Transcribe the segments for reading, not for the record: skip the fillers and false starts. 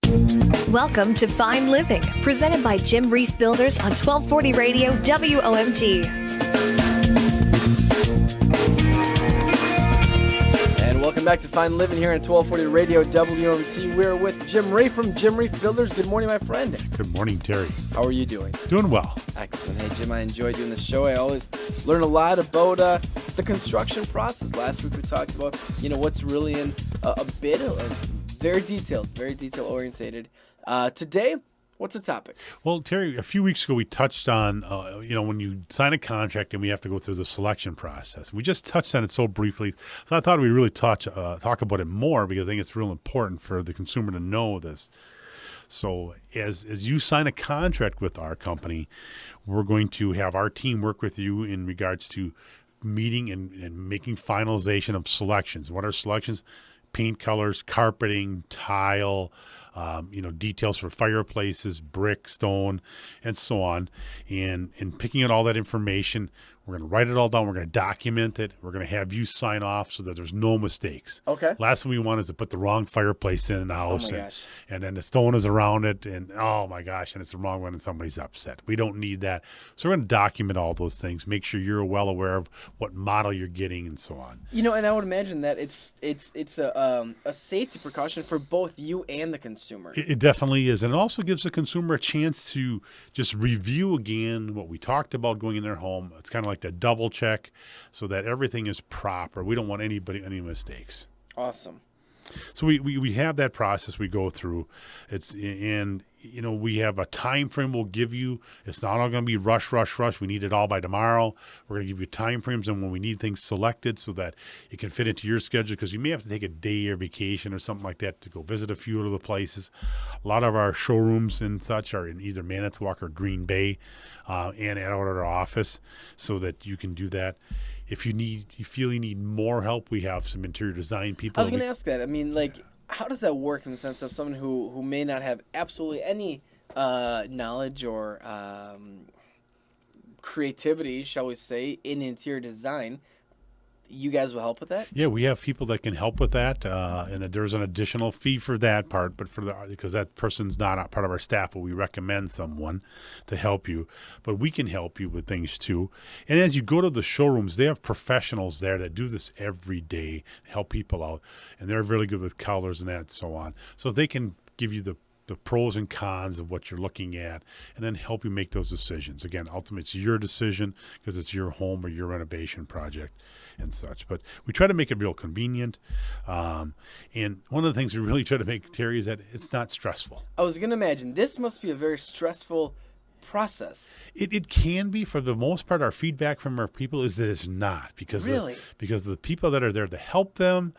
Welcome to Fine Living, presented by Jim Reif Builders on 1240 Radio WOMT. And welcome back to Fine Living here on 1240 Radio WOMT. We're with Jim Reif from Jim Reif Builders. Good morning, my friend. Good morning, Terry. How are you doing? Doing well. Excellent. Hey, Jim, I enjoy doing the show. I always learn a lot about the construction process. Last week we talked about, what's really in a bit of very detail orientated. Today, what's the topic? Well, Terry, a few weeks ago we touched on, when you sign a contract and we have to go through the selection process. We just touched on it so briefly, so I thought we'd really talk about it more because I think it's real important for the consumer to know this. So as you sign a contract with our company, we're going to have our team work with you in regards to meeting and making finalization of selections. What are selections? Paint colors, carpeting, tile, details for fireplaces, brick, stone, and so on. And picking out all that information, we're going to write it all down. We're going to document it. We're going to have you sign off so that there's no mistakes. Okay. Last thing we want is to put the wrong fireplace in the house. Oh, my gosh. And then the stone is around it. And, oh, my gosh, and it's the wrong one and somebody's upset. We don't need that. So we're going to document all those things, make sure you're well aware of what model you're getting and so on. And I would imagine that it's a safety precaution for both you and the consumer. It definitely is. And it also gives the consumer a chance to just review again what we talked about going in their home. It's kind of like a double check so that everything is proper. We don't want any mistakes. Awesome. So we have that process we go through. We have a time frame we'll give you. It's not all going to be rush. We need it all by tomorrow. We're going to give you time frames and when we need things selected so that it can fit into your schedule, because you may have to take a day or vacation or something like that to go visit a few of the places. A lot of our showrooms and such are in either Manitowoc or Green Bay and at our office, so that you can do that. If you feel you need more help, we have some interior design people. I was going to ask that. I mean, how does that work in the sense of someone who may not have absolutely any knowledge or creativity, shall we say, in interior design? You guys will help with that? Yeah, we have people that can help with that, and there's an additional fee for that part, but because that person's not a part of our staff, but we recommend someone to help you. But we can help you with things too. And as you go to the showrooms, they have professionals there that do this every day, help people out, and they're really good with colors and that and so on. So they can give you the pros and cons of what you're looking at and then help you make those decisions. Again, ultimately, it's your decision because it's your home or your renovation project and such. But we try to make it real convenient. And one of the things we really try to make, Terry, is that it's not stressful. I was going to imagine this must be a very stressful process. It can be. For the most part, our feedback from our people is that it's not, because because the people that are there to help them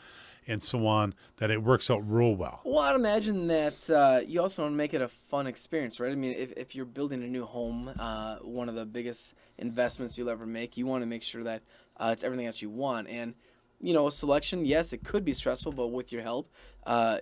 and so on, that it works out real well. Well, I'd imagine that you also want to make it a fun experience, right? I mean, if you're building a new home, one of the biggest investments you'll ever make, you want to make sure that it's everything that you want. And, a selection, yes, it could be stressful, but with your help,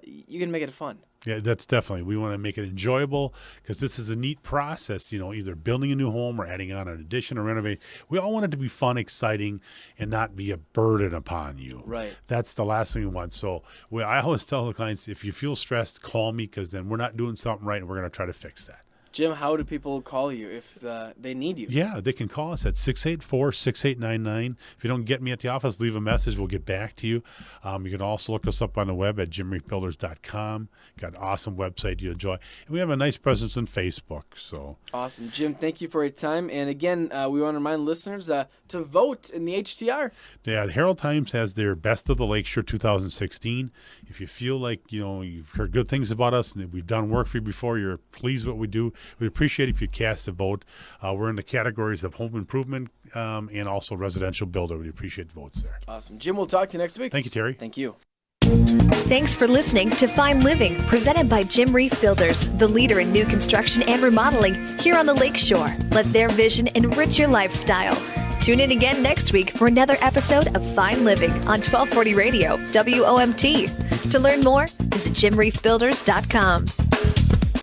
you can make it fun. Yeah, that's definitely. We want to make it enjoyable because this is a neat process, either building a new home or adding on an addition or renovate. We all want it to be fun, exciting, and not be a burden upon you. Right. That's the last thing we want. So I always tell the clients, if you feel stressed, call me, because then we're not doing something right and we're going to try to fix that. Jim, how do people call you if they need you? Yeah, they can call us at 684-6899. If you don't get me at the office, leave a message. We'll get back to you. You can also look us up on the web at jimreifbuilders.com. Got an awesome website you enjoy. And we have a nice presence on Facebook. So awesome. Jim, thank you for your time. And again, we want to remind listeners to vote in the HTR. Yeah, the Herald Times has their Best of the Lakeshore 2016. If you feel like, you've heard good things about us and we've done work for you before, you're pleased with what we do, we'd appreciate if you cast a vote. We're in the categories of home improvement and also residential builder. We'd appreciate votes there. Awesome. Jim, we'll talk to you next week. Thank you, Terry. Thank you. Thanks for listening to Fine Living, presented by Jim Reif Builders, the leader in new construction and remodeling here on the Lakeshore. Let their vision enrich your lifestyle. Tune in again next week for another episode of Fine Living on 1240 Radio WOMT. To learn more, visit jimreifbuilders.com.